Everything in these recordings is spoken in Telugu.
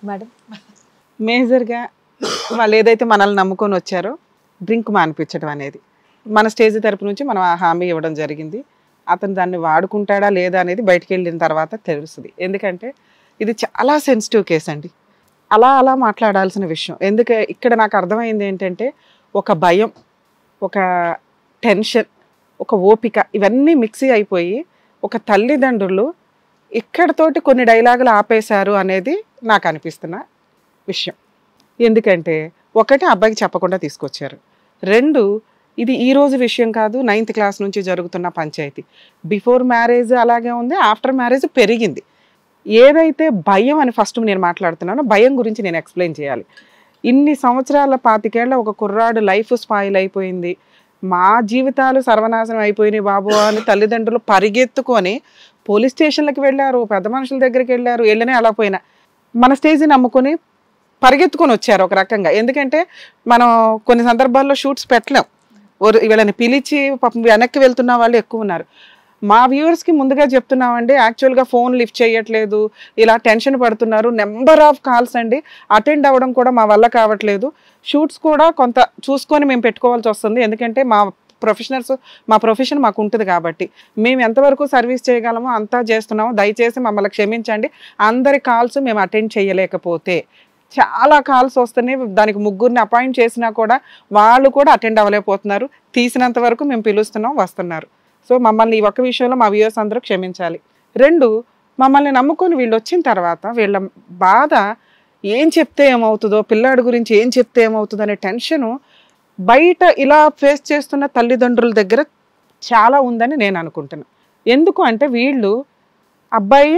మేడం మేజర్గా వాళ్ళు ఏదైతే మనల్ని నమ్ముకొని వచ్చారో డ్రింక్ మానిపించడం అనేది మన స్టేజ్ తరపు నుంచి మనం ఆ హామీ ఇవ్వడం జరిగింది. అతను దాన్ని వాడుకుంటాడా లేదా అనేది బయటికి వెళ్ళిన తర్వాత తెలుస్తుంది. ఎందుకంటే ఇది చాలా సెన్సిటివ్ కేసు అండి. అలా మాట్లాడాల్సిన విషయం. ఎందుకంటే ఇక్కడ నాకు అర్థమైంది ఏంటంటే ఒక భయం, ఒక టెన్షన్, ఒక ఓపిక ఇవన్నీ మిక్సీ అయిపోయి ఒక తల్లిదండ్రులు ఇక్కడతోటి కొన్ని డైలాగులు ఆపేశారు అనేది నాకు అనిపిస్తున్న విషయం. ఎందుకంటే ఒకటి అబ్బాయికి చెప్పకుండా తీసుకొచ్చారు. రెండు, ఇది ఈ రోజు విషయం కాదు, 9th క్లాస్ నుంచి జరుగుతున్న పంచాయతీ. బిఫోర్ మ్యారేజ్ అలాగే ఉంది, ఆఫ్టర్ మ్యారేజ్ పెరిగింది. ఏదైతే భయం అని ఫస్ట్ నేను మాట్లాడుతున్నానో భయం గురించి నేను ఎక్స్ప్లెయిన్ చేయాలి. ఇన్ని సంవత్సరాల 25 ఏళ్ల ఒక కుర్రాడు లైఫ్ స్పాయిల్ అయిపోయింది, మా జీవితాలు సర్వనాశనం అయిపోయినాయి బాబు అని తల్లిదండ్రులు పరిగెత్తుకొని పోలీస్ స్టేషన్లకు వెళ్ళారు, పెద్ద మనుషుల దగ్గరికి వెళ్ళారు. వెళ్ళనే అలా పోయినా మన స్టేజ్ని నమ్ముకొని పరిగెత్తుకొని వచ్చారు ఒక రకంగా. ఎందుకంటే మనం కొన్ని సందర్భాల్లో షూట్స్ పెట్టలేం, వీళ్ళని పిలిచి పాపం వెనక్కి వెళ్తున్న వాళ్ళు ఎక్కువ ఉన్నారు. మా వ్యూవర్స్కి ముందుగా చెప్తున్నామండి, యాక్చువల్గా ఫోన్ లిఫ్ట్ చేయట్లేదు, ఇలా టెన్షన్ పడుతున్నారు. నెంబర్ ఆఫ్ కాల్స్ అండి, అటెండ్ అవ్వడం కూడా మా వల్ల కావట్లేదు. షూట్స్ కూడా కొంత చూసుకొని మేము పెట్టుకోవాల్సి వస్తుంది. ఎందుకంటే మా ప్రొఫెషన్ మాకు ఉంటుంది కాబట్టి మేము ఎంతవరకు సర్వీస్ చేయగలమో అంతా చేస్తున్నాము. దయచేసి మమ్మల్ని క్షమించండి. అందరి కాల్స్ మేము అటెండ్ చేయలేకపోతే చాలా కాల్స్ వస్తున్నాయి. దానికి 3 అపాయింట్ చేసినా కూడా వాళ్ళు కూడా అటెండ్ అవ్వలేకపోతున్నారు. తీసినంత వరకు మేము పిలుస్తున్నాం, వస్తున్నారు. సో మమ్మల్ని ఈ ఒక్క విషయంలో మా వ్యూవర్స్ అందరూ క్షమించాలి. 2, మమ్మల్ని నమ్ముకొని వీళ్ళు వచ్చిన తర్వాత వీళ్ళ బాధ ఏం చెప్తే ఏమవుతుందో, పిల్లాడి గురించి ఏం చెప్తే ఏమవుతుందో అనే టెన్షను బయట ఇలా ఫేస్ చేస్తున్న తల్లిదండ్రుల దగ్గర చాలా ఉందని నేను అనుకుంటున్నాను. ఎందుకు అంటే వీళ్ళు అబ్బాయి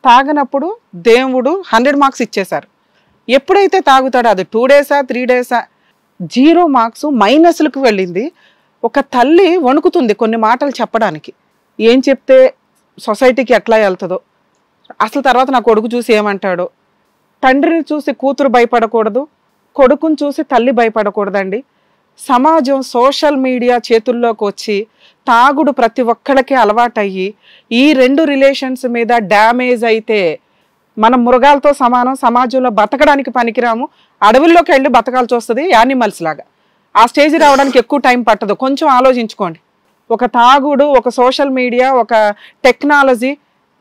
తాగనప్పుడు దేవుడు 100 మార్క్స్ ఇచ్చేశారు. ఎప్పుడైతే తాగుతాడో అది 2 డేసా 3 డేసా 0 మార్క్స్ మైనస్లకు వెళ్ళింది. ఒక తల్లి వణుకుతుంది కొన్ని మాటలు చెప్పడానికి. ఏం చెప్తే సొసైటీకి ఎట్లా వెళ్తుందో, అసలు తర్వాత నా కొడుకు చూసి ఏమంటాడో. తండ్రిని చూసి కూతురు భయపడకూడదు, కొడుకుని చూసి తల్లి భయపడకూడదండి. సమాజం సోషల్ మీడియా చేతుల్లోకి వచ్చి తాగుడు ప్రతి ఒక్కళ్ళకి అలవాటయ్యి ఈ 2 రిలేషన్స్ మీద డ్యామేజ్ అయితే మనం మృగాలతో సమానం, సమాజంలో బతకడానికి పనికిరాము, అడవుల్లోకి వెళ్ళి బతకాల్సి వస్తుంది యానిమల్స్ లాగా. ఆ స్టేజ్ రావడానికి ఎక్కువ టైం పట్టదు. కొంచెం ఆలోచించుకోండి. ఒక తాగుడు, ఒక సోషల్ మీడియా, ఒక టెక్నాలజీ,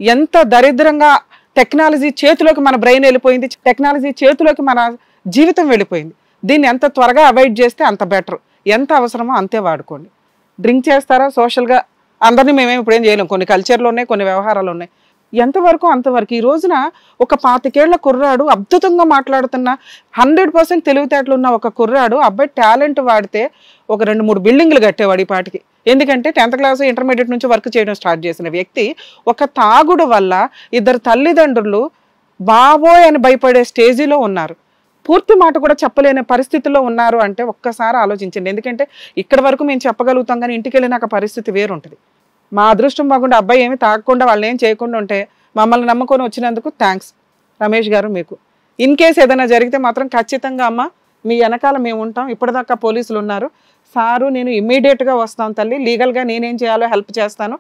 ఎంత దరిద్రంగా టెక్నాలజీ చేతిలోకి మన బ్రెయిన్ వెళ్ళిపోయింది, టెక్నాలజీ చేతిలోకి మన జీవితం వెళ్ళిపోయింది. దీన్ని ఎంత త్వరగా అవాయిడ్ చేస్తే అంత బెటర్. ఎంత అవసరమో అంతే వాడుకోండి. డ్రింక్ చేస్తారా సోషల్గా, అందరినీ మేమేమి ఇప్పుడేం చేయలేం. కొన్ని కల్చర్లు ఉన్నాయి, కొన్ని వ్యవహారాలు ఉన్నాయి. ఎంతవరకు అంతవరకు. ఈ రోజున ఒక 25 ఏళ్ల కుర్రాడు అద్భుతంగా మాట్లాడుతున్న 100% తెలివితేటలు ఉన్న ఒక కుర్రాడు అబ్బాయి టాలెంట్ వాడితే ఒక 2-3 బిల్డింగ్లు కట్టేవాడు ఈ పాటికి. ఎందుకంటే 10th క్లాస్ ఇంటర్మీడియట్ నుంచి వర్క్ చేయడం స్టార్ట్ చేసిన వ్యక్తి ఒక తాగుడు వల్ల 2 తల్లిదండ్రులు బాబోయ్ అని భయపడే స్టేజీలో ఉన్నారు. పూర్తి మాట కూడా చెప్పలేని పరిస్థితిలో ఉన్నారు అంటే ఒక్కసారి ఆలోచించండి. ఎందుకంటే ఇక్కడ వరకు మేము చెప్పగలుగుతాం, కానీ ఇంటికి వెళ్ళినాక పరిస్థితి వేరుంటుంది. మా అదృష్టం బాగుండే అబ్బాయి ఏమి తాగకుండా వాళ్ళని ఏం చేయకుండా ఉంటే మమ్మల్ని నమ్ముకొని వచ్చినందుకు థ్యాంక్స్ రమేష్ గారు మీకు. ఇన్ కేసు ఏదైనా జరిగితే మాత్రం ఖచ్చితంగా అమ్మ మీ వెనకాల మేము ఉంటాం. ఇప్పటిదాకా పోలీసులు ఉన్నారు సారు, నేను ఇమ్మీడియట్గా వస్తాం తల్లి, లీగల్గా నేనేం చేయాలో హెల్ప్ చేస్తాను,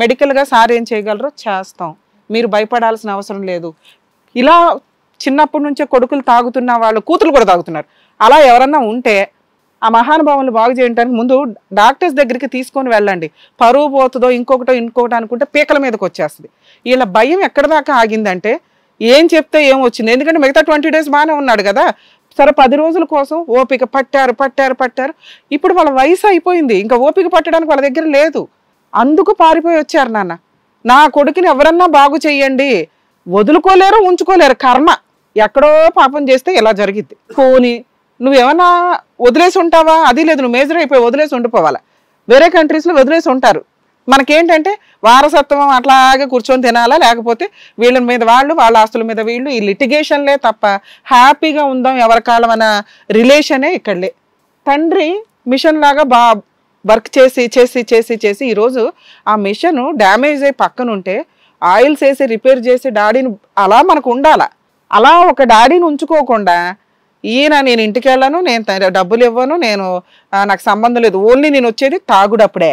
మెడికల్గా సార్ ఏం చేయగలరో చేస్తాం, మీరు భయపడాల్సిన అవసరం లేదు. ఇలా చిన్నప్పటి నుంచే కొడుకులు తాగుతున్న వాళ్ళు కూతురు కూడా తాగుతున్నారు. అలా ఎవరన్నా ఉంటే ఆ మహానుభావులు బాగు చేయడానికి ముందు డాక్టర్స్ దగ్గరికి తీసుకొని వెళ్ళండి. పరువు పోతుందో ఇంకొకటి అనుకుంటే పీకల మీదకి వచ్చేస్తుంది. వీళ్ళ భయం ఎక్కడ దాకా ఆగిందంటే ఏం చెప్తే ఏం వచ్చింది. ఎందుకంటే మిగతా 20 days బాగానే ఉన్నాడు కదా, సరే 10 రోజుల కోసం ఓపిక పట్టారు. ఇప్పుడు వాళ్ళ వయసు అయిపోయింది, ఇంకా ఓపిక పట్టడానికి వాళ్ళ దగ్గర లేదు. అందుకు పారిపోయి వచ్చారు. నా కొడుకుని ఎవరన్నా బాగు చెయ్యండి, వదులుకోలేరు, ఉంచుకోలేరు. కర్మ ఎక్కడో పాపం చేస్తే ఇలా జరిగిద్ది. పోనీ నువ్వేమన్నా వదిలేసి ఉంటావా? అది లేదు, నువ్వు మేజర్ అయిపోయి వదిలేసి ఉండిపోవాలా. వేరే కంట్రీస్లో వదిలేసి ఉంటారు. మనకేంటంటే వారసత్వం అట్లాగే కూర్చొని తినాలా, లేకపోతే వీళ్ళ మీద వాళ్ళు, వాళ్ళ ఆస్తుల మీద వీళ్ళు, ఈ లిటిగేషన్లే తప్ప హ్యాపీగా ఉందాం ఎవరి కాలం అన్న రిలేషనే ఇక్కడలే. తండ్రి మిషన్ లాగా వర్క్ చేసి ఈరోజు ఆ మిషన్ డ్యామేజ్ అయ్యి పక్కనుంటే ఆయిల్స్ వేసి రిపేర్ చేసి డాడీని అలా మనకు ఉండాలా. అలా ఒక డాడీని ఉంచుకోకుండా ఈయన నేను ఇంటికి వెళ్ళాను, నేను డబ్బులు ఇవ్వను, నాకు సంబంధం లేదు, ఓన్లీ నేను వచ్చేది తాగుడప్పుడే,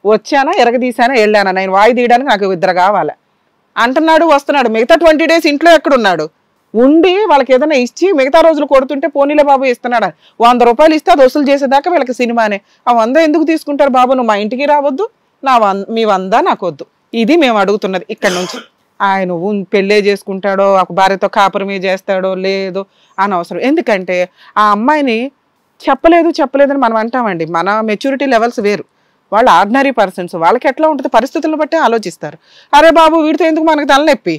వచ్చానా ఎరగదీశానా వెళ్ళానా, నేను వాయి తీయడానికి నాకు 2 కావాలి అంటున్నాడు, వస్తున్నాడు. మిగతా 20 days ఇంట్లో ఎక్కడున్నాడు? ఉండి వాళ్ళకి ఏదైనా ఇచ్చి మిగతా రోజులు కొడుతుంటే పోనీలే బాబు ఇస్తున్నాడా, 100 రూపాయలు ఇస్తే అది వసూలు చేసేదాకా వీళ్ళకి సినిమానే. ఆ 100 ఎందుకు తీసుకుంటారు బాబు, నువ్వు మా ఇంటికి రావద్దు, మీ 100 నాకు వద్దు. ఇది మేము అడుగుతున్నది ఇక్కడ నుంచి. ఆయన పెళ్ళే చేసుకుంటాడో ఒక భార్యతో కాపురమే చేస్తాడో లేదో అనవసరం. ఎందుకంటే ఆ అమ్మాయిని చెప్పలేదని మనం అంటామండి. మన మెచ్యూరిటీ లెవెల్స్ వేరు, వాళ్ళు ఆర్డినరీ పర్సన్స్, వాళ్ళకి ఎట్లా ఉంటుంది పరిస్థితులను బట్టి ఆలోచిస్తారు. అరే బాబు వీడితో ఎందుకు మనకు తలనొప్పి,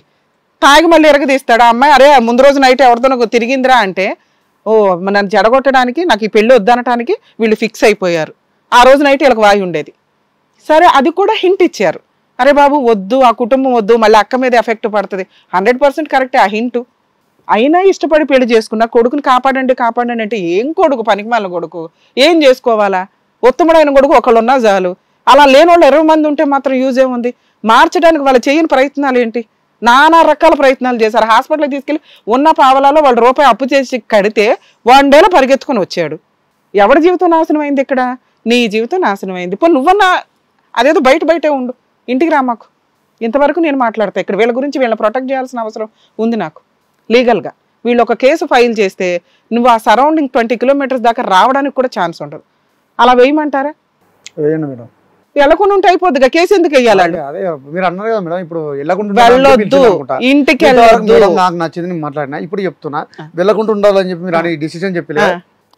తాగి మళ్ళీ ఎరగదీస్తాడు. ఆ అమ్మాయి అరే ముందు రోజు నైట్ ఎవరితో తిరిగిందిరా అంటే, ఓ నన్ను జడగొట్టడానికి, నాకు ఈ పెళ్ళి వద్దనటానికి వీళ్ళు ఫిక్స్ అయిపోయారు. ఆ రోజు నైట్ వీళ్ళకి వాయి ఉండేది. సరే అది కూడా హింట్ ఇచ్చారు, అరే బాబు వద్దు, ఆ కుటుంబం వద్దు, మళ్ళీ అక్క మీద ఎఫెక్ట్ పడుతుంది. 100% కరెక్టే ఆ హింటు. అయినా ఇష్టపడి పెళ్లి చేసుకున్నా కొడుకుని కాపాడండి అంటే ఏం కొడుకు, పనికిమాలిన కొడుకు, ఏం చేసుకోవాలా? ఉత్తముడైన కొడుకు ఒకళ్ళున్నా చాలు. అలా లేని వాళ్ళు 20 మంది ఉంటే మాత్రం యూజ్ ఏముంది? మార్చడానికి వాళ్ళు చేయని ప్రయత్నాలు ఏంటి? నానా రకాల ప్రయత్నాలు చేశారు. హాస్పిటల్కి తీసుకెళ్ళి ఉన్న పావలాలో వాళ్ళు రూపాయి అప్పు చేసి కడితే 1 డేలో పరిగెత్తుకొని వచ్చాడు. ఎవరి జీవితం నాశనం అయింది ఇక్కడ? నీ జీవితం నాశనం అయింది. ఇప్పుడు నువ్వన్నా అదేదో బయటే ఉండు, ఇంటికి రా మాకు. ఇంతవరకు నేను మాట్లాడతా ఇక్కడ. వీళ్ళ గురించి వీళ్ళని ప్రొటెక్ట్ చేయాల్సిన అవసరం ఉంది నాకు లీగల్గా. వీళ్ళు ఒక కేసు ఫైల్ చేస్తే నువ్వు ఆ సరౌండింగ్ 20 కిలోమీటర్స్ దాకా రావడానికి కూడా ఛాన్స్ ఉండదు. అలా వేయమంటారా? వేయండి మేడం. వెళ్ళకుండా ఉంటే అయిపోద్దిగా, కేసు ఎందుకు వెయ్యాలి? అదే మీరు అన్నారు కదా మేడం, ఇప్పుడు వెళ్ళొద్దు, ఇంటికి వెళ్ళొద్దు. నాకు నచ్చింది మాట్లాడినా, ఇప్పుడు చెప్తున్నా వెళ్ళకుండా ఉండాలని చెప్పి మీరు అని డిసిషన్ చెప్పలే,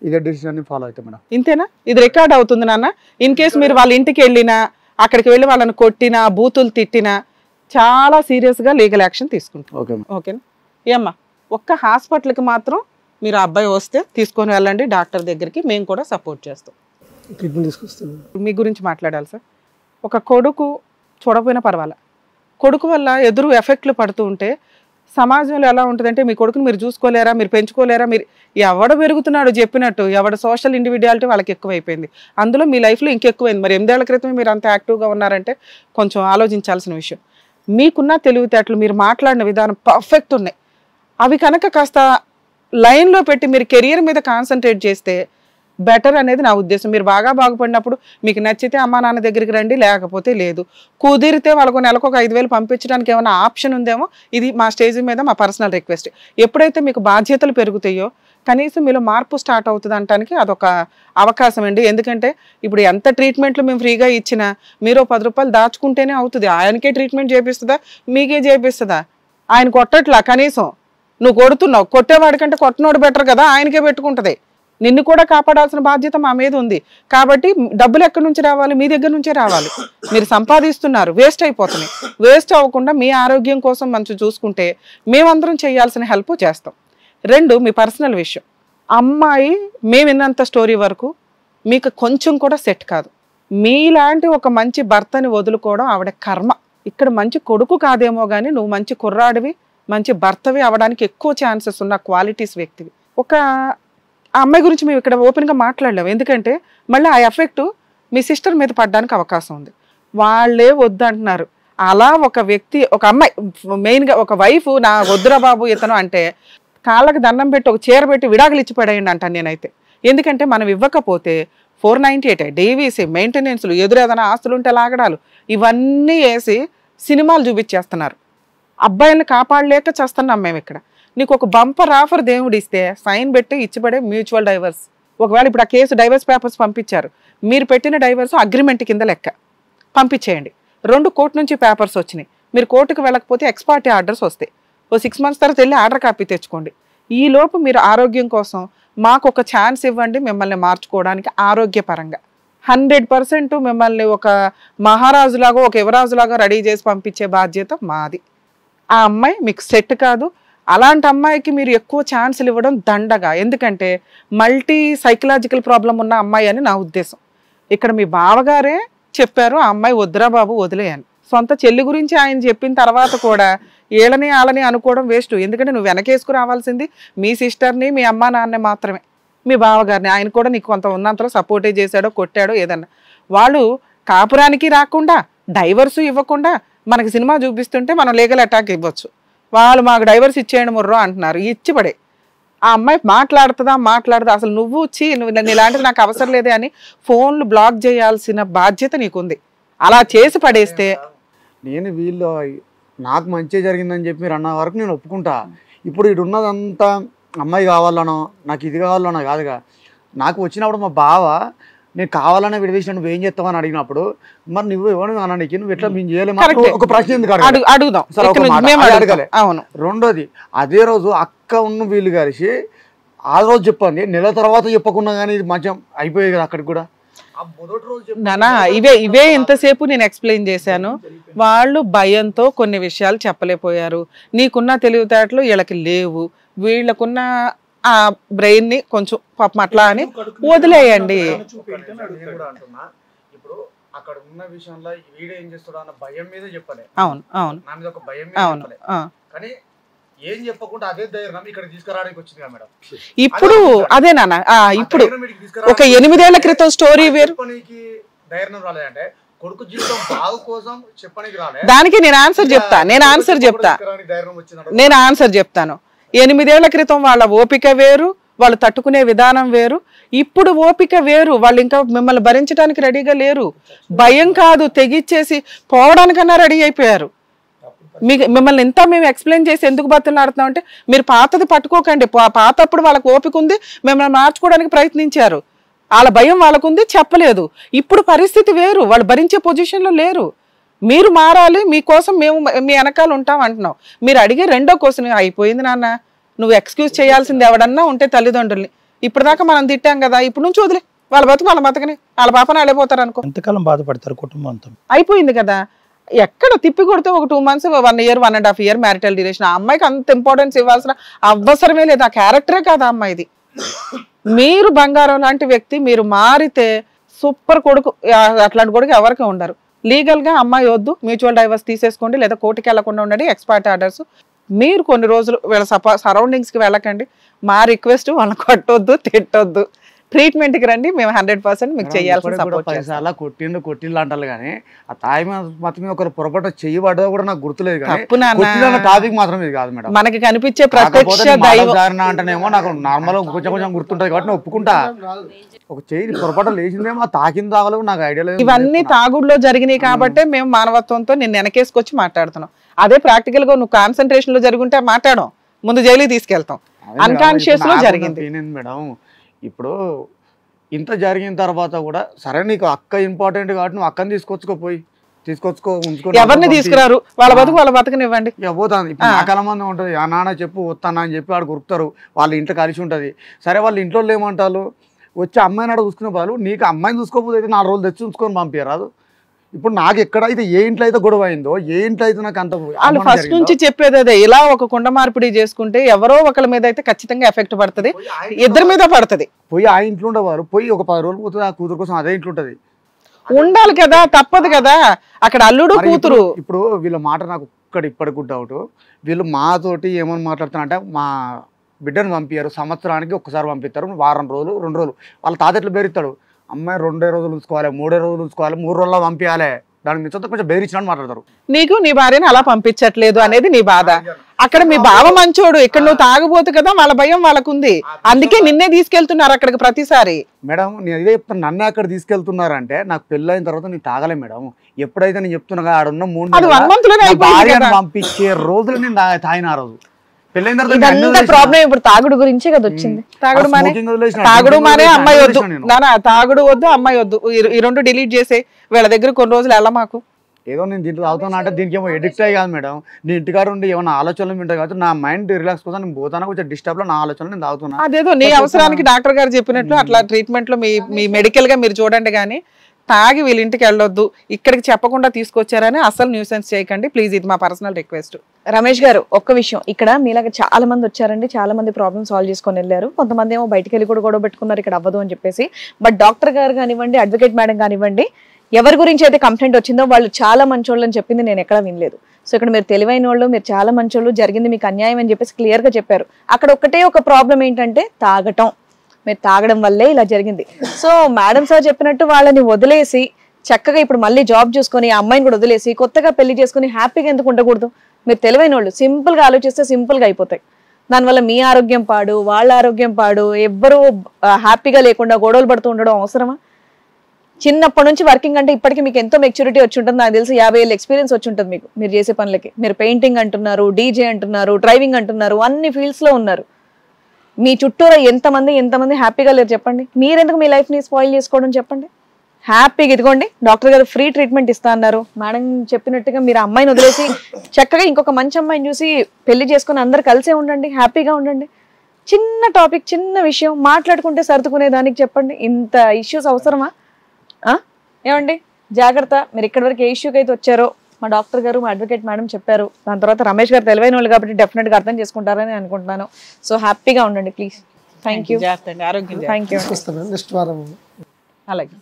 ఇదే డిసిషన్ ఫాలో అవుతాం మేడం. ఇంతేనా? ఇది రికార్డ్ అవుతుంది నాన్న. ఇన్ కేసు మీరు వాళ్ళ ఇంటికి వెళ్ళినా, అక్కడికి వెళ్ళి వాళ్ళని కొట్టినా, బూతులు తిట్టినా చాలా సీరియస్ గా లీగల్ యాక్షన్ తీసుకుంటాం. ఓకేనా? ఏమ్మా ఒక్క హాస్పిటల్కి మాత్రం మీరు ఆ అబ్బాయి వస్తే తీసుకొని వెళ్ళండి డాక్టర్ దగ్గరికి, మేము కూడా సపోర్ట్ చేస్తాం. ట్రీట్మెంట్ తీసుకొస్తాను. మీ గురించి మాట్లాడాలి సార్. ఒక కొడుకు చూడకపోయినా పర్వాలే, కొడుకు వల్ల ఎదురు ఎఫెక్ట్లు పడుతూ ఉంటే సమాజంలో ఎలా ఉంటుందంటే, మీ కొడుకుని మీరు చూసుకోలేరా, మీరు పెంచుకోలేరా, మీరు ఎవడ పెరుగుతున్నాడు చెప్పినట్టు, ఎవడ సోషల్ ఇండివిడ్యువాలిటీ వాళ్ళకి ఎక్కువైపోయింది. అందులో మీ లైఫ్లో ఇంకెక్కువైంది. మరి 8 ఏళ్ల క్రితమే మీరు అంత యాక్టివ్గా ఉన్నారంటే కొంచెం ఆలోచించాల్సిన విషయం. మీకున్న తెలివితేటలు, మీరు మాట్లాడిన విధానం పర్ఫెక్ట్ ఉన్నాయి. అవి కనుక కాస్త లైన్లో పెట్టి మీరు కెరియర్ మీద కాన్సన్ట్రేట్ చేస్తే బెటర్ అనేది నా ఉద్దేశం. మీరు బాగా బాగుపడినప్పుడు మీకు నచ్చితే అమ్మా నాన్న దగ్గరికి రండి, లేకపోతే లేదు. కుదిరితే వాళ్ళకు నెలకు ఒక 5,000 పంపించడానికి ఏమైనా ఆప్షన్ ఉందేమో, ఇది మా స్టేజ్ మీద మా పర్సనల్ రిక్వెస్ట్. ఎప్పుడైతే మీకు బాధ్యతలు పెరుగుతాయో కనీసం మీలో మార్పు స్టార్ట్ అవుతుంది అనడానికి అదొక అవకాశం అండి. ఎందుకంటే ఇప్పుడు ఎంత ట్రీట్మెంట్లు మేము ఫ్రీగా ఇచ్చినా మీరు 10 రూపాయలు దాచుకుంటేనే అవుతుంది. ఆయనకే ట్రీట్మెంట్ చేపిస్తుందా, మీకే చేపిస్తుందా? ఆయన కొట్టట్లా, కనీసం నువ్వు కొడుతున్నావు. కొట్టేవాడికంటే కొట్టనోడు బెటర్ కదా, ఆయనకే పెట్టుకుంటుంది. నిన్ను కూడా కాపాడాల్సిన బాధ్యత మా మీద ఉంది. కాబట్టి డబ్బులు ఎక్కడి నుంచి రావాలి? మీ దగ్గర నుంచే రావాలి. మీరు సంపాదిస్తున్నారు, వేస్ట్ అయిపోతున్నాయి. వేస్ట్ అవ్వకుండా మీ ఆరోగ్యం కోసం మంచి చూసుకుంటే మేమందరం చేయాల్సిన హెల్ప్ చేస్తాం. 2, మీ పర్సనల్ విషయం. అమ్మాయి మేము విన్నంత స్టోరీ వరకు మీకు కొంచెం కూడా సెట్ కాదు. మీలాంటి ఒక మంచి భర్తని వదులుకోవడం ఆవిడ కర్మ. ఇక్కడ మంచి కొడుకు కాదేమో కానీ నువ్వు మంచి కుర్రాడివి, మంచి భర్తవి అవడానికి ఎక్కువ ఛాన్సెస్ ఉన్న క్వాలిటీస్ వ్యక్తివి. ఆ అమ్మాయి గురించి మేము ఇక్కడ ఓపెన్గా మాట్లాడలేము, ఎందుకంటే మళ్ళీ ఆ ఎఫెక్ట్ మీ సిస్టర్ మీద పడడానికి అవకాశం ఉంది. వాళ్ళే వద్దంటున్నారు. అలా ఒక వ్యక్తి, ఒక అమ్మాయి, మెయిన్గా ఒక వైఫ్, నా వద్దురా బాబు ఇతను అంటే కాళ్ళకి దండం పెట్టి ఒక చీర పెట్టి విడాకులు ఇచ్చి పడేయండి అంటాను నేనైతే. ఎందుకంటే మనం ఇవ్వకపోతే 498 డీవీసీ, మెయింటెనెన్స్లు, ఎదురు ఏదైనా ఆస్తులు ఉంటే లాగడాలు, ఇవన్నీ వేసి సినిమాలు చూపించేస్తున్నారు. అబ్బాయిలను కాపాడలేక చేస్తున్నాం మేము ఇక్కడ. నీకు ఒక బంపర్ ఆఫర్ దేవుడు ఇస్తే సైన్ పెట్టి ఇచ్చిపడే మ్యూచువల్ డైవర్స్. ఒకవేళ ఇప్పుడు ఆ కేసు డైవర్స్ పేపర్స్ పంపించారు, మీరు పెట్టిన డైవర్స్ అగ్రిమెంట్ కింద లెక్క పంపించేయండి. 2 కోర్టు నుంచి పేపర్స్ వచ్చినాయి. మీరు కోర్టుకు వెళ్ళకపోతే ఎక్స్పార్టీ ఆర్డర్స్ వస్తాయి. ఓ 6 months తర్వాత వెళ్ళి ఆర్డర్ కాపీ తెచ్చుకోండి. ఈలోపు మీరు ఆరోగ్యం కోసం మాకు ఒక ఛాన్స్ ఇవ్వండి మిమ్మల్ని మార్చుకోవడానికి ఆరోగ్యపరంగా. 100% మిమ్మల్ని ఒక మహారాజులాగా, ఒక యువరాజులాగా రెడీ చేసి పంపించే బాధ్యత మాది. ఆ అమ్మాయి మీకు సెట్ కాదు. అలాంటి అమ్మాయికి మీరు ఎక్కువ ఛాన్సులు ఇవ్వడం దండగా. ఎందుకంటే మల్టీ సైకలాజికల్ ప్రాబ్లం ఉన్న అమ్మాయి అని నా ఉద్దేశం. ఇక్కడ మీ బావగారే చెప్పారు ఆ అమ్మాయి వద్దురా బాబు వదిలేయని. సొంత చెల్లి గురించి ఆయన చెప్పిన తర్వాత కూడా ఏళ్ళని ఆళ్ళని అనుకోవడం వేస్ట్. ఎందుకంటే నువ్వు వెనకేసుకు రావాల్సింది మీ సిస్టర్ని, మీ అమ్మా నాన్నే మాత్రమే, మీ బావగారిని. ఆయన కూడా నీకు కొంత ఉన్నంతలో సపోర్టే చేశాడో కొట్టాడో ఏదన్నా. వాళ్ళు కాపురానికి రాకుండా, డైవర్సు ఇవ్వకుండా మనకి సినిమా చూపిస్తుంటే మనం లీగల్ అటాక్ ఇవ్వచ్చు. వాళ్ళు మాకు డైవర్స్ ఇచ్చేయండి ముర్రో అంటున్నారు. ఇచ్చిపడే ఆ అమ్మాయి మాట్లాడుతుందా అసలు నువ్వు ఇలాంటిది నాకు అవసరం లేదే అని ఫోన్లు బ్లాక్ చేయాల్సిన బాధ్యత నీకుంది. అలా చేసి పడేస్తే నేను వీళ్ళు నాకు మంచి జరిగిందని చెప్పి మీరు అన్న వరకు నేను ఒప్పుకుంటా. ఇప్పుడు ఇటు ఉన్నదంతా అమ్మాయి కావాలనో నాకు ఇది కావాలనో కాదుగా. నాకు వచ్చినప్పుడు మా బావ నేను కావాలనే విడదీసిన నువ్వు ఏం చేస్తావని అడిగినప్పుడు మరి నువ్వు ఎవరు అన్న నీకు నువ్వు ఎట్లా మేము చేయలేము ఒక ప్రశ్న ఎందుకు అడగాలి. రెండోది అదే రోజు అక్క ఉన్న వీళ్ళు కలిసి ఆ రోజు చెప్పండి, నెల తర్వాత చెప్పకుండా కానీ ఇది మంచిగా అయిపోయాయి కదా అక్కడికి కూడా. నానా ఇవే ఇంతసేపు నేను ఎక్స్ప్లెయిన్ చేశాను. వాళ్ళు భయంతో కొన్ని విషయాలు చెప్పలేకపోయారు. నీకున్న తెలివితేటలు వీళ్ళకి లేవు, వీళ్ళకున్న ఆ బ్రెయిన్ ని కొంచెం పాపం అట్లా అని వదిలేయండి. ఇప్పుడు అక్కడ ఉన్న విషయంలో వీడు ఏం చేస్తాడు అన్న భయం మీద చెప్పలే. అవును అవును నా మీద ఒక భయం మీద కానీ ఏం చెప్పకుండా అదే ధైర్యం ఇక్కడ తీసుకురావడానికి వచ్చింది కదా మేడం. ఇప్పుడు అదే నాన్న, ఇప్పుడు ఒక 8 ఏళ్ల క్రితం స్టోరీ వేరు. ధైర్యం రాలేదంటే కొడుకు జీవితం బాగు కోసం చెప్పడానికి రాలే. దానికి నేను ఆన్సర్ చెప్తాను. 8 ఏళ్ల క్రితం వాళ్ళ ఓపిక వేరు, వాళ్ళు తట్టుకునే విధానం వేరు. ఇప్పుడు ఓపిక వేరు, వాళ్ళు ఇంకా మిమ్మల్ని భరించడానికి రెడీగా లేరు. భయం కాదు, తెగిచ్చేసి పోవడానికన్నా రెడీ అయిపోయారు. మిమ్మల్ని ఎంత మేము ఎక్స్ప్లెయిన్ చేసి ఎందుకు బతులాడుతున్నాం అంటే మీరు పాతది పట్టుకోకండి. పాతప్పుడు వాళ్ళకి ఓపిక ఉంది, మిమ్మల్ని మార్చుకోవడానికి ప్రయత్నించారు. వాళ్ళ భయం వాళ్ళకుంది, చెప్పలేదు. ఇప్పుడు పరిస్థితి వేరు, వాళ్ళు భరించే పొజిషన్లో లేరు. మీరు మారాలి, మీకోసం మేము మీ వెనకాల ఉంటాం అంటున్నాం. మీరు అడిగే రెండో క్వశ్చన్ అయిపోయింది నాన్న, నువ్వు ఎక్స్క్యూజ్ చేయాల్సింది ఎవడన్నా ఉంటే తల్లిదండ్రుల్ని. ఇప్పుడు దాకా మనం తిట్టాం కదా, ఇప్పుడు నుంచి వదిలే, వాళ్ళ బతకని వాళ్ళ పాపన వెళ్ళిపోతారు అనుకో. ఎంతకాలం బాధపడతారు కుటుంబం? అయిపోయింది కదా. ఎక్కడ తిప్పి కొడితే ఒక 2 months 1 year 1.5 year marital duration. ఆ అమ్మాయికి అంత ఇంపార్టెన్స్ ఇవ్వాల్సిన అవసరమే లేదు. ఆ క్యారెక్టరే కాదు ఆ అమ్మాయిది. మీరు బంగారం లాంటి వ్యక్తి, మీరు మారితే సూపర్ కొడుకు. అట్లాంటి కొడుకు ఎవరికి ఉండరు. లీగల్ గా అమ్మాయి వద్దు, మ్యూచువల్ డైవర్స్ తీసేసుకోండి, లేదా కోర్టుకి వెళ్లకుండా ఉండండి, ఎక్స్పర్ట్ ఆర్డర్స్. మీరు కొన్ని రోజులు వీళ్ళ సరౌండింగ్స్ కి వెళ్ళకండి. మా రిక్వెస్ట్ వాళ్ళని కొట్టొద్దు, తిట్టొద్దు, ట్రీట్మెంట్ కి రండి. మేము 100% మీకు చేయాల్సిన సపోర్ట్ చేస్తాం. అలా కొట్టిండు అంటారు కానీ ఆ తాయి మాత్రమే ఒకరు పొరపాటు చేయబడ్డా కూడా నాకు గుర్తులేదు. టాపిక్ మాత్రం ఇది కాదు మేడం. మనకి కనిపించే ప్రత్యక్ష దైవం అంటేనేమో నాకు నార్మల్ కొంచెం గుర్తుంటది కాబట్టి నేను ఒప్పుకుంటా. ఒక చేయి పొరపాటు లేచిందేమో తాకింది తాగలు నాకు ఐడియా లేదు. ఇవన్నీ తాగుడులో జరిగినాయి కాబట్టి మేము మానవత్వంతో నేను వెనకేసుకొచ్చి మాట్లాడుతున్నాం. అదే ప్రాక్టికల్ గా నువ్వు కాన్సన్ట్రేషన్ లో జరుగుంటే మాట్లాడడం, ముందు జైలుకి తీసుకెళ్తాం. అన్కాన్షియస్ లో జరిగింది మేడం. ఇప్పుడు ఇంత జరిగిన తర్వాత కూడా సరే నీకు అక్క ఇంపార్టెంట్ కాబట్టి నువ్వు అక్కని ఉంచుకో. ఎవరిని తీసుకురారు, వాళ్ళ బతుకనివ్వండి. పోతాను ఇప్పుడు నాకల మంది ఉంటుంది. ఆ నాన్న చెప్పు వస్తానా అని చెప్పి వాడు గుర్తారు. వాళ్ళ ఇంట్లో కలిసి ఉంటుంది. సరే వాళ్ళ ఇంట్లో ఏమంటారు, వచ్చి అమ్మాయిని అక్కడ చూసుకునే వాళ్ళు నీకు అమ్మాయిని చూసుకోకపోతే 4 రోజులు తెచ్చి ఉంచుకొని పంపించరాదు. ఇప్పుడు నాకు ఎక్కడైతే ఏ ఇంట్లో అయితే గొడవ అయిందో, ఏ ఇంట్లో అయితే నాకు అంత వాళ్ళు ఫస్ట్ నుంచి చెప్పేది అదే. ఇలా ఒక కుండ మార్పిడి చేసుకుంటే ఎవరో ఒకరి మీద అయితే ఖచ్చితంగా ఎఫెక్ట్ పడుతుంది, ఇద్దరి మీద పడుతుంది. పోయి ఆ ఇంట్లో ఉండేవారు, పోయి ఒక 10 రోజులు పోతుంది. ఆ కూతురు కోసం అదే ఇంట్లో ఉంటది, ఉండాలి కదా, తప్పదు కదా. అక్కడ అల్లుడు కూతురు. ఇప్పుడు వీళ్ళ మాట నాకు ఇప్పటికి డౌట్. వీళ్ళు మాతోటి ఏమని మాట్లాడుతున్నారంటే మా బిడ్డను పంపించారు, సంవత్సరానికి ఒక్కసారి పంపిస్తారు, వారం రోజులు 2 రోజులు. వాళ్ళ తాత ఎట్లా బెరుతాడు, అమ్మాయి 2 రోజులు ఉంచుకోవాలి, 3 రోజులు ఉంచుకోవాలి, 3 రోజుల్లో పంపించాలి. దానికి మిగతా కొంచెం బెదిరించినట్టు మాట్లాడతారు. నీకు నీ భార్యని అలా పంపించట్లేదు అనేది నీ బాధ. అక్కడ మీ బావ మంచోడు, ఇక్కడ నువ్వు తాగబోతు కదా, వాళ్ళ భయం వాళ్ళకుంది. అందుకే నిన్నే తీసుకెళ్తున్నారు అక్కడికి ప్రతిసారి. మేడం నేను ఇదే చెప్తాను, నన్నే అక్కడ తీసుకెళ్తున్నారంటే నాకు పెళ్ళైన తర్వాత నేను తాగలే మేడం. ఎప్పుడైతే నేను చెప్తున్నా ఆడున్న 3 భార్యను పంపించే రోజులు నేను తాగిన. ఆ రోజు ప్రాబ్లం ఇప్పుడు తాగుడు గురించే కదా వచ్చింది. తాగుడు మానే అమ్మాయి వద్దు నానా, తాగుడు వద్దు అమ్మాయి వద్దు, ఈ 2 డిలీట్ చేసే. వీళ్ళ దగ్గర కొన్ని రోజులు వెళ్ళ మాకు. ఏదో నేను దీంట్లో తాగుతున్నా అంటే దీనికి ఏమో ఎడిక్ట్ అయ్యి కాదు మేడం. నేను ఇంటికాడ ఉండి ఏమైనా ఆలోచనలు ఉంటాయి కాబట్టి నా మైండ్ రిలాక్స్ కోసం నేను పోతాను, కొంచెం డిస్టర్బ్ లో నా ఆలోచనలు నేను తాగుతున్నా. అదేదో నీ అవసరానికి డాక్టర్ గారు చెప్పినట్లు అట్లా ట్రీట్మెంట్ లో మీ మెడికల్ గా మీరు చూడండి. కానీ తాగి వీళ్ళ ఇంటికి వెళ్ళొద్దు, ఇక్కడికి చెప్పకుండా తీసుకొచ్చారని అసలు న్యూసెన్స్ చేయకండి ప్లీజ్. ఇది మా పర్సనల్ రిక్వెస్ట్. రమేష్ గారు ఒక్క విషయం, ఇక్కడ మీలాగా చాలా మంది వచ్చారండి, చాలా మంది ప్రాబ్లమ్ సాల్వ్ చేసుకొని వెళ్ళారు. కొంతమంది ఏమో బయటకు వెళ్ళి కూడా గొడవ పెట్టుకున్నారు ఇక్కడ అవ్వదు అని చెప్పేసి. బట్ డాక్టర్ గారు కానివ్వండి, అడ్వకేట్ మేడం కానివ్వండి, ఎవరి గురించి అయితే కంప్లైంట్ వచ్చిందో వాళ్ళు చాలా మంచోళ్ళు అని చెప్పింది నేను ఎక్కడా వినలేదు. సో ఇక్కడ మీరు తెలివైన వాళ్ళు, మీరు చాలా మంచోళ్ళు, జరిగింది మీకు అన్యాయం అని చెప్పేసి క్లియర్గా చెప్పారు. అక్కడ ఒకటే ఒక ప్రాబ్లం ఏంటంటే తాగటం. మీరు తాగడం వల్లే ఇలా జరిగింది. సో మేడం సార్ చెప్పినట్టు వాళ్ళని వదిలేసి చక్కగా ఇప్పుడు మళ్ళీ జాబ్ చూసుకొని ఆ అమ్మాయిని కూడా వదిలేసి కొత్తగా పెళ్లి చేసుకుని హ్యాపీగా ఎందుకు ఉండకూడదు? మీరు తెలివైన వాళ్ళు, సింపుల్గా ఆలోచిస్తే సింపుల్గా అయిపోతాయి. దానివల్ల మీ ఆరోగ్యం పాడు, వాళ్ళ ఆరోగ్యం పాడు, ఎవ్వరూ హ్యాపీగా లేకుండా గొడవలు పడుతూ ఉండడం అవసరమా? చిన్నప్పటి నుంచి వర్కింగ్ అంటే ఇప్పటికి మీకు ఎంతో మెచ్యూరిటీ వచ్చి ఉంటుంది. నాకు తెలిసి 50 ఏళ్ళ ఎక్స్పీరియన్స్ వచ్చి ఉంటుంది మీకు మీరు చేసే పనులకి. మీరు పెయింటింగ్ అంటున్నారు, డీజే అంటున్నారు, డ్రైవింగ్ అంటున్నారు, అన్ని ఫీల్డ్స్ లో ఉన్నారు. మీ చుట్టూరా ఎంతమంది హ్యాపీగా లేరు చెప్పండి. మీరెందుకు మీ లైఫ్ ని స్పాయిల్ చేసుకోవడం చెప్పండి. హ్యాపీగా ఇదిగోండి డాక్టర్ గారు ఫ్రీ ట్రీట్మెంట్ ఇస్తా అన్నారు. మేడం చెప్పినట్టుగా మీరు అమ్మాయిని వదిలేసి చక్కగా ఇంకొక మంచి అమ్మాయిని చూసి పెళ్లి చేసుకుని అందరు కలిసే ఉండండి, హ్యాపీగా ఉండండి. చిన్న టాపిక్, చిన్న విషయం మాట్లాడుకుంటే సర్దుకునే దానికి చెప్పండి. ఇంత ఇష్యూస్ అవసరమా? ఏమండి జాగ్రత్త. మీరు ఇక్కడి వరకు ఏ ఇష్యూకి అయితే వచ్చారో మా డాక్టర్ గారు, మా అడ్వకేట్ మేడం చెప్పారు. దాని తర్వాత రమేష్ గారు తెలివైన వాళ్ళు కాబట్టి డెఫినెట్ గా అర్థం చేసుకుంటారని అనుకుంటున్నాను. సో హ్యాపీగా ఉండండి please. Thank you. Thank you. Next వారం అలాగే.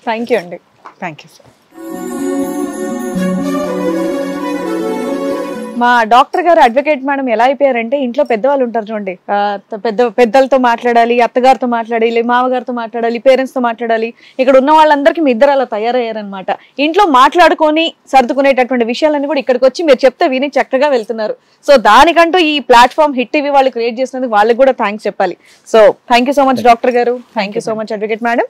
థ్యాంక్ యూ అండి. Thank you sir. మా డాక్టర్ గారు అడ్వకేట్ మేడం ఎలా అయిపోయారంటే, ఇంట్లో పెద్దవాళ్ళు ఉంటారు చూడండి, పెద్దలతో మాట్లాడాలి, అత్తగారితో మాట్లాడాలి, మామగారితో మాట్లాడాలి, పేరెంట్స్ తో మాట్లాడాలి. ఇక్కడ ఉన్న వాళ్ళందరికీ మీ ఇద్దరు అలా తయారయ్యారనమాట. ఇంట్లో మాట్లాడుకొని సర్దుకునేటటువంటి విషయాలన్నీ కూడా ఇక్కడికి వచ్చి మీరు చెప్తే విని చక్కగా వెళ్తున్నారు. సో దానికంటూ ఈ ప్లాట్ఫామ్ హిట్ టీవీ వాళ్ళు క్రియేట్ చేసినందుకు వాళ్ళకి కూడా థ్యాంక్స్ చెప్పాలి. So thank you so much doctor గారు. Thank you so much advocate madam.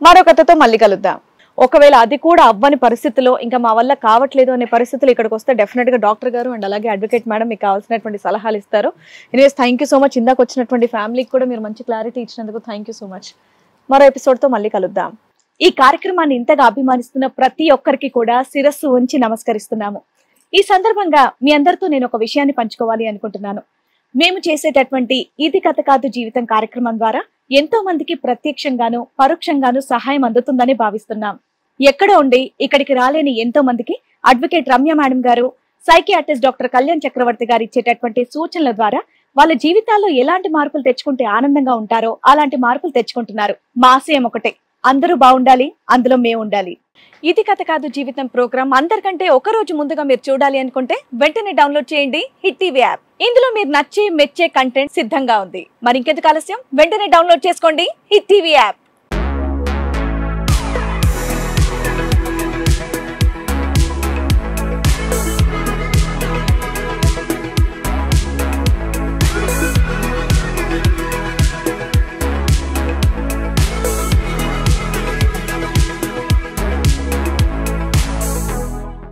మరో కథతో మళ్ళీ కలుద్దాం. ఒకవేళ అది కూడా అవ్వని పరిస్థితిలో, ఇంకా మా వల్ల కావట్లేదు అనే పరిస్థితులు ఇక్కడికి వస్తే డెఫినెట్ గా డాక్టర్ గారు అండ్ అలాగే అడ్వకేట్ మేడం మీకు కావాల్సినటువంటి సలహాలు ఇస్తారు. Anyways thank you so much. ఇందాక వచ్చినటువంటి ఫ్యామిలీకి కూడా మీరు మంచి క్లారిటీ ఇచ్చినందుకు థ్యాంక్ యూ సో మచ్. మరో ఎపిసోడ్ తో మళ్ళీ కలుద్దాం. ఈ కార్యక్రమాన్ని ఇంతగా అభిమానిస్తున్న ప్రతి ఒక్కరికి కూడా శిరస్సు ఉంచి నమస్కరిస్తున్నాము. ఈ సందర్భంగా మీ అందరితో నేను ఒక విషయాన్ని పంచుకోవాలి అనుకుంటున్నాను. మేము చేసేటటువంటి ఇది కథ కాదు జీవితం కార్యక్రమం ద్వారా ఎంతో మందికి ప్రత్యక్షంగాను పరోక్షంగాను సహాయం అందుతుందని భావిస్తున్నాం. ఎక్కడ ఉండి ఇక్కడికి రాలేని ఎంతో మందికి అడ్వకేట్ రమ్య మేడం గారు, సైకియాట్రిస్ట్ డాక్టర్ కళ్యాణ్ చక్రవర్తి గారు ఇచ్చేటటువంటి సూచనల ద్వారా వాళ్ళ జీవితాల్లో ఎలాంటి మార్పులు తెచ్చుకుంటే ఆనందంగా ఉంటారో అలాంటి మార్పులు తెచ్చుకుంటున్నారు. మా ఆశయం ఒకటే, అందరూ బాగుండాలి, అందులో మేము ఉండాలి. ఇది కథ కాదు జీవితం ప్రోగ్రామ్ అందరికంటే ఒక రోజు ముందుగా మీరు చూడాలి అనుకుంటే వెంటనే డౌన్లోడ్ చేయండి హిట్ టీవీ యాప్. ఇందులో మీరు నచ్చే మెచ్చే కంటెంట్ సిద్ధంగా ఉంది. మరి ఇంకెందుకు ఆలస్యం, వెంటనే డౌన్లోడ్ చేసుకోండి హిట్ టీవీ యాప్.